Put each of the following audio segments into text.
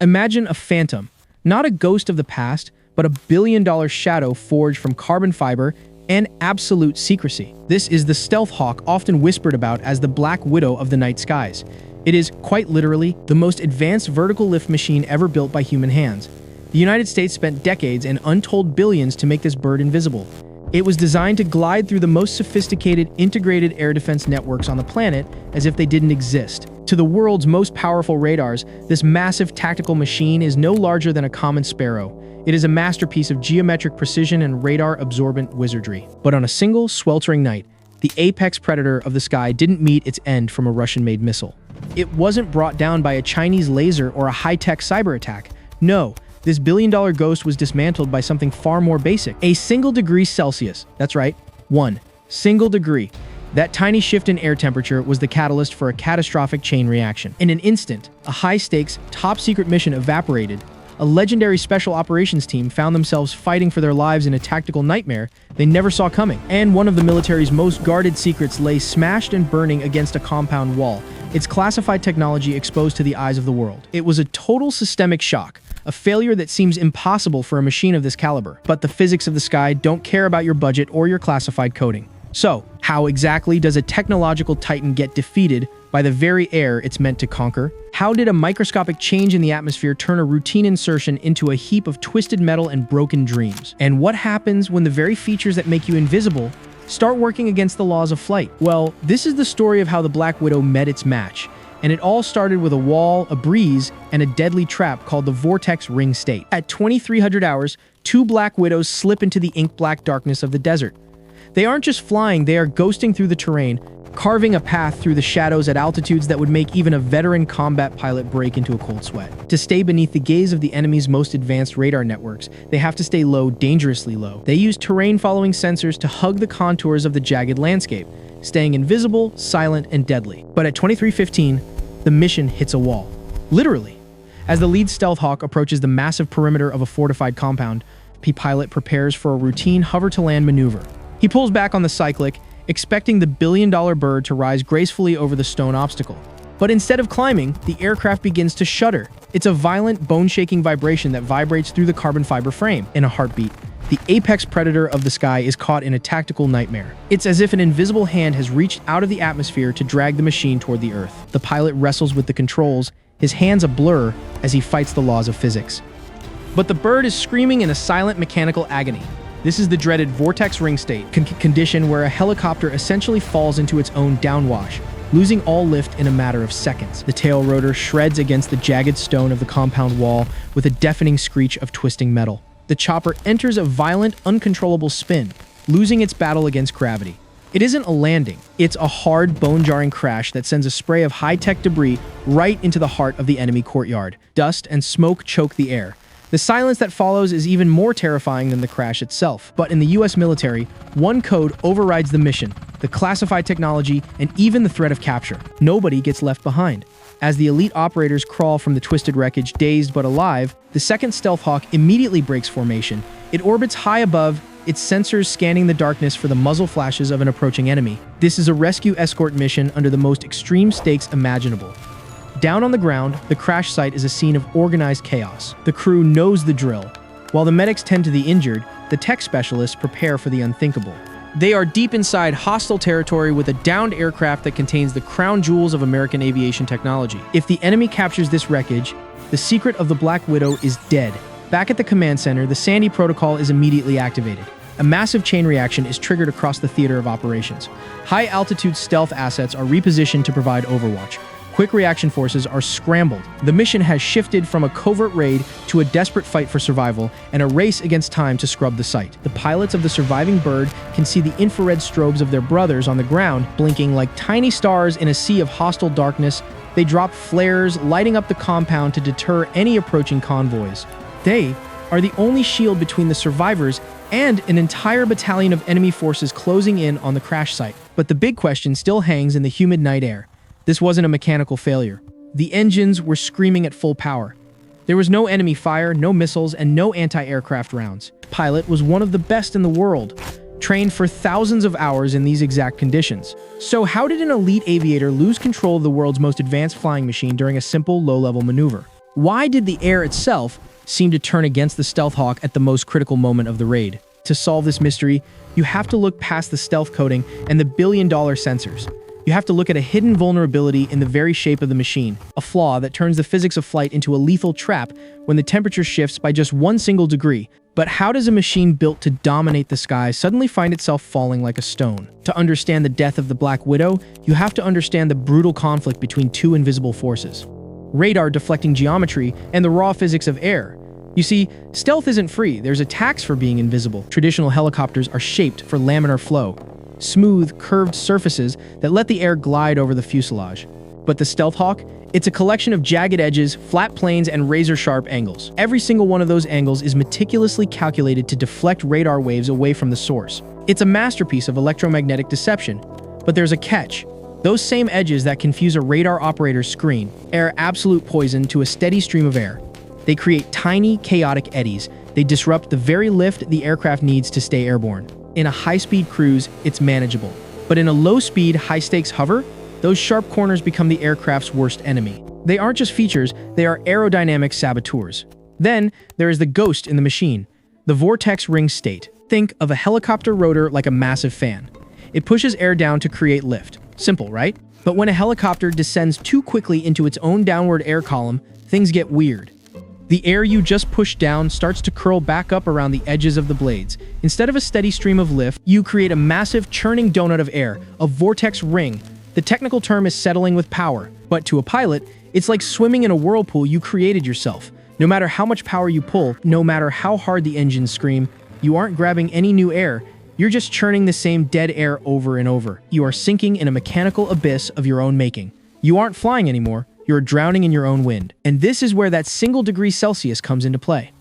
Imagine a phantom, not a ghost of the past, but a billion-dollar shadow forged from carbon fiber and absolute secrecy. This is the stealth hawk often whispered about as the Black Widow of the night skies. It is, quite literally, the most advanced vertical lift machine ever built by human hands. The United States spent decades and untold billions to make this bird invisible. It was designed to glide through the most sophisticated integrated air defense networks on the planet as if they didn't exist. To the world's most powerful radars, this massive tactical machine is no larger than a common sparrow. It is a masterpiece of geometric precision and radar-absorbent wizardry. But on a single, sweltering night, the apex predator of the sky didn't meet its end from a Russian-made missile. It wasn't brought down by a Chinese laser or a high-tech cyber attack. No, this billion-dollar ghost was dismantled by something far more basic. A single degree Celsius. That's right, 1 single degree. That tiny shift in air temperature was the catalyst for a catastrophic chain reaction. In an instant, a high-stakes, top-secret mission evaporated. A legendary special operations team found themselves fighting for their lives in a tactical nightmare they never saw coming. And one of the military's most guarded secrets lay smashed and burning against a compound wall, its classified technology exposed to the eyes of the world. It was a total systemic shock, a failure that seems impossible for a machine of this caliber. But the physics of the sky don't care about your budget or your classified coding. So, how exactly does a technological titan get defeated by the very air it's meant to conquer? How did a microscopic change in the atmosphere turn a routine insertion into a heap of twisted metal and broken dreams? And what happens when the very features that make you invisible start working against the laws of flight? Well, this is the story of how the Black Widow met its match. And it all started with a wall, a breeze, and a deadly trap called the Vortex Ring State. At 2300 hours, 2 Black Widows slip into the ink-black darkness of the desert. They aren't just flying, they are ghosting through the terrain, carving a path through the shadows at altitudes that would make even a veteran combat pilot break into a cold sweat. To stay beneath the gaze of the enemy's most advanced radar networks, they have to stay low, dangerously low. They use terrain-following sensors to hug the contours of the jagged landscape, staying invisible, silent, and deadly. But at 23:15, the mission hits a wall. Literally. As the lead stealth hawk approaches the massive perimeter of a fortified compound, the pilot prepares for a routine hover-to-land maneuver. He pulls back on the cyclic, expecting the billion-dollar bird to rise gracefully over the stone obstacle. But instead of climbing, the aircraft begins to shudder. It's a violent, bone-shaking vibration that vibrates through the carbon fiber frame. In a heartbeat, the apex predator of the sky is caught in a tactical nightmare. It's as if an invisible hand has reached out of the atmosphere to drag the machine toward the Earth. The pilot wrestles with the controls, his hands a blur as he fights the laws of physics. But the bird is screaming in a silent mechanical agony. This is the dreaded Vortex Ring State, condition where a helicopter essentially falls into its own downwash, losing all lift in a matter of seconds. The tail rotor shreds against the jagged stone of the compound wall with a deafening screech of twisting metal. The chopper enters a violent, uncontrollable spin, losing its battle against gravity. It isn't a landing, it's a hard, bone-jarring crash that sends a spray of high-tech debris right into the heart of the enemy courtyard. Dust and smoke choke the air. The silence that follows is even more terrifying than the crash itself. But in the US military, one code overrides the mission, the classified technology, and even the threat of capture. Nobody gets left behind. As the elite operators crawl from the twisted wreckage, dazed but alive, the second stealth hawk immediately breaks formation. It orbits high above, its sensors scanning the darkness for the muzzle flashes of an approaching enemy. This is a rescue escort mission under the most extreme stakes imaginable. Down on the ground, the crash site is a scene of organized chaos. The crew knows the drill. While the medics tend to the injured, the tech specialists prepare for the unthinkable. They are deep inside hostile territory with a downed aircraft that contains the crown jewels of American aviation technology. If the enemy captures this wreckage, the secret of the Black Widow is dead. Back at the command center, the Sandy protocol is immediately activated. A massive chain reaction is triggered across the theater of operations. High-altitude stealth assets are repositioned to provide overwatch. Quick reaction forces are scrambled. The mission has shifted from a covert raid to a desperate fight for survival and a race against time to scrub the site. The pilots of the surviving bird can see the infrared strobes of their brothers on the ground, blinking like tiny stars in a sea of hostile darkness. They drop flares, lighting up the compound to deter any approaching convoys. They are the only shield between the survivors and an entire battalion of enemy forces closing in on the crash site. But the big question still hangs in the humid night air. This wasn't a mechanical failure. The engines were screaming at full power. There was no enemy fire, no missiles, and no anti-aircraft rounds. The pilot was one of the best in the world, trained for thousands of hours in these exact conditions. So how did an elite aviator lose control of the world's most advanced flying machine during a simple, low-level maneuver? Why did the air itself seem to turn against the Stealth Hawk at the most critical moment of the raid? To solve this mystery, you have to look past the stealth coating and the billion-dollar sensors. You have to look at a hidden vulnerability in the very shape of the machine, a flaw that turns the physics of flight into a lethal trap when the temperature shifts by just one single degree. But how does a machine built to dominate the sky suddenly find itself falling like a stone? To understand the death of the Black Widow, you have to understand the brutal conflict between two invisible forces: radar-deflecting geometry and the raw physics of air. You see, stealth isn't free. There's a tax for being invisible. Traditional helicopters are shaped for laminar flow, smooth, curved surfaces that let the air glide over the fuselage. But the Stealth Hawk? It's a collection of jagged edges, flat planes, and razor-sharp angles. Every single one of those angles is meticulously calculated to deflect radar waves away from the source. It's a masterpiece of electromagnetic deception. But there's a catch. Those same edges that confuse a radar operator's screen are absolute poison to a steady stream of air. They create tiny, chaotic eddies. They disrupt the very lift the aircraft needs to stay airborne. In a high-speed cruise, it's manageable. But in a low-speed, high-stakes hover, those sharp corners become the aircraft's worst enemy. They aren't just features, they are aerodynamic saboteurs. Then, there is the ghost in the machine, the Vortex Ring State. Think of a helicopter rotor like a massive fan. It pushes air down to create lift. Simple, right? But when a helicopter descends too quickly into its own downward air column, things get weird. The air you just pushed down starts to curl back up around the edges of the blades. Instead of a steady stream of lift, you create a massive churning donut of air, a vortex ring. The technical term is settling with power, but to a pilot, it's like swimming in a whirlpool you created yourself. No matter how much power you pull, no matter how hard the engines scream, you aren't grabbing any new air. You're just churning the same dead air over and over. You are sinking in a mechanical abyss of your own making. You aren't flying anymore. You're drowning in your own wind. And this is where that single degree Celsius comes into play.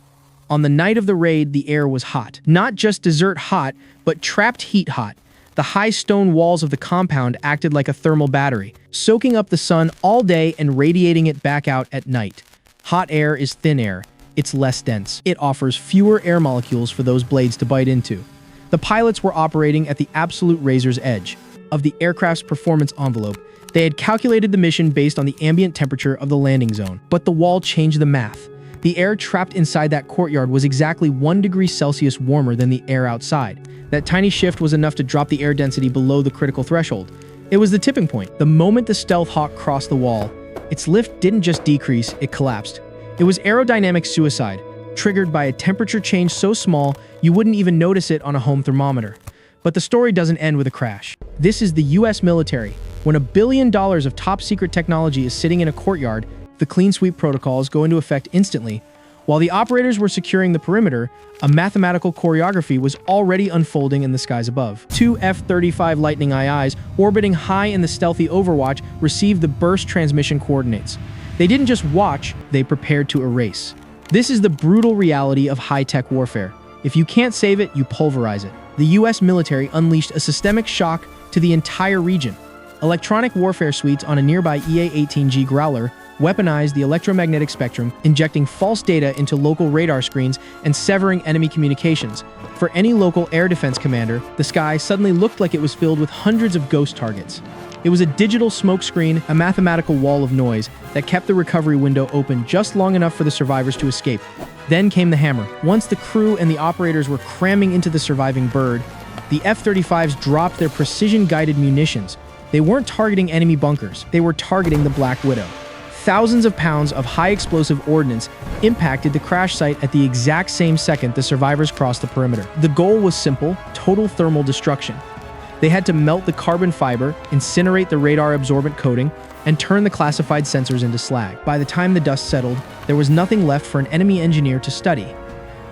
On the night of the raid, the air was hot. Not just desert hot, but trapped heat hot. The high stone walls of the compound acted like a thermal battery, soaking up the sun all day and radiating it back out at night. Hot air is thin air. It's less dense. It offers fewer air molecules for those blades to bite into. The pilots were operating at the absolute razor's edge of the aircraft's performance envelope. They had calculated the mission based on the ambient temperature of the landing zone. But the wall changed the math. The air trapped inside that courtyard was exactly 1 degree Celsius warmer than the air outside. That tiny shift was enough to drop the air density below the critical threshold. It was the tipping point. The moment the Stealth Hawk crossed the wall, its lift didn't just decrease, it collapsed. It was aerodynamic suicide, triggered by a temperature change so small you wouldn't even notice it on a home thermometer. But the story doesn't end with a crash. This is the US military. When $1 billion of top-secret technology is sitting in a courtyard, the clean sweep protocols go into effect instantly. While the operators were securing the perimeter, a mathematical choreography was already unfolding in the skies above. Two F-35 Lightning IIs, orbiting high in the stealthy Overwatch, received the burst transmission coordinates. They didn't just watch, they prepared to erase. This is the brutal reality of high-tech warfare. If you can't save it, you pulverize it. The US military unleashed a systemic shock to the entire region. Electronic warfare suites on a nearby EA-18G Growler weaponized the electromagnetic spectrum, injecting false data into local radar screens and severing enemy communications. For any local air defense commander, the sky suddenly looked like it was filled with hundreds of ghost targets. It was a digital smokescreen, a mathematical wall of noise that kept the recovery window open just long enough for the survivors to escape. Then came the hammer. Once the crew and the operators were cramming into the surviving bird, the F-35s dropped their precision-guided munitions. They weren't targeting enemy bunkers, they were targeting the Black Widow. Thousands of pounds of high-explosive ordnance impacted the crash site at the exact same second the survivors crossed the perimeter. The goal was simple: total thermal destruction. They had to melt the carbon fiber, incinerate the radar-absorbent coating, and turn the classified sensors into slag. By the time the dust settled, there was nothing left for an enemy engineer to study.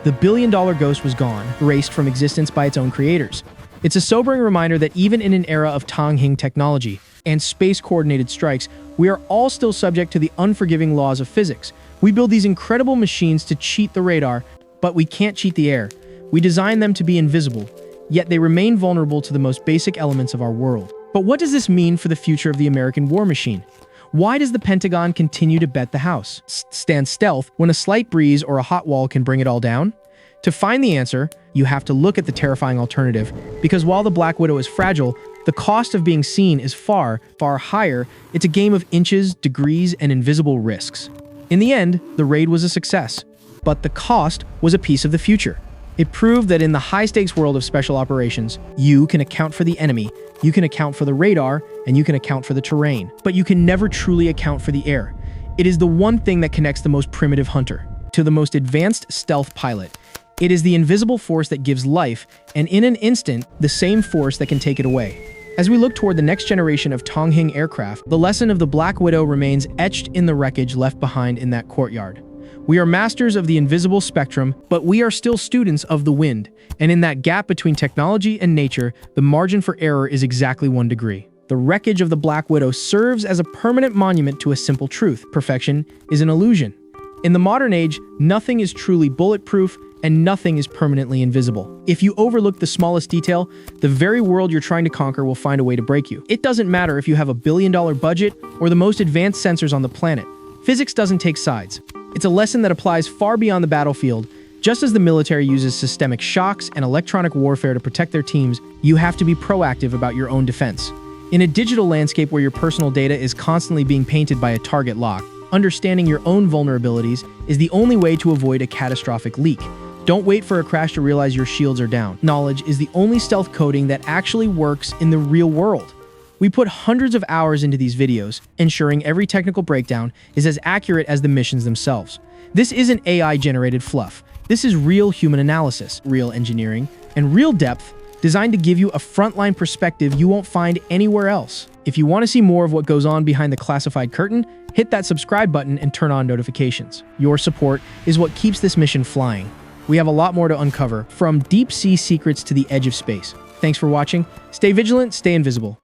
The billion-dollar ghost was gone, erased from existence by its own creators. It's a sobering reminder that even in an era of Tang-Hing technology and space-coordinated strikes, we are all still subject to the unforgiving laws of physics. We build these incredible machines to cheat the radar, but we can't cheat the air. We design them to be invisible, yet they remain vulnerable to the most basic elements of our world. But what does this mean for the future of the American war machine? Why does the Pentagon continue to bet the house? Stand stealth when a slight breeze or a hot wall can bring it all down? To find the answer, you have to look at the terrifying alternative, because while the Black Widow is fragile, the cost of being seen is far, far higher. It's a game of inches, degrees, and invisible risks. In the end, the raid was a success, but the cost was a piece of the future. It proved that in the high-stakes world of special operations, you can account for the enemy, you can account for the radar, and you can account for the terrain. But you can never truly account for the air. It is the one thing that connects the most primitive hunter to the most advanced stealth pilot. It is the invisible force that gives life, and in an instant, the same force that can take it away. As we look toward the next generation of Tonghing aircraft, the lesson of the Black Widow remains etched in the wreckage left behind in that courtyard. We are masters of the invisible spectrum, but we are still students of the wind. And in that gap between technology and nature, the margin for error is exactly 1 degree. The wreckage of the Black Widow serves as a permanent monument to a simple truth: perfection is an illusion. In the modern age, nothing is truly bulletproof and nothing is permanently invisible. If you overlook the smallest detail, the very world you're trying to conquer will find a way to break you. It doesn't matter if you have $1 billion budget or the most advanced sensors on the planet. Physics doesn't take sides. It's a lesson that applies far beyond the battlefield. Just as the military uses systemic shocks and electronic warfare to protect their teams, you have to be proactive about your own defense. In a digital landscape where your personal data is constantly being painted by a target lock, understanding your own vulnerabilities is the only way to avoid a catastrophic leak. Don't wait for a crash to realize your shields are down. Knowledge is the only stealth coding that actually works in the real world. We put hundreds of hours into these videos, ensuring every technical breakdown is as accurate as the missions themselves. This isn't AI-generated fluff. This is real human analysis, real engineering, and real depth designed to give you a frontline perspective you won't find anywhere else. If you want to see more of what goes on behind the classified curtain, hit that subscribe button and turn on notifications. Your support is what keeps this mission flying. We have a lot more to uncover, from deep-sea secrets to the edge of space. Thanks for watching. Stay vigilant, stay invisible.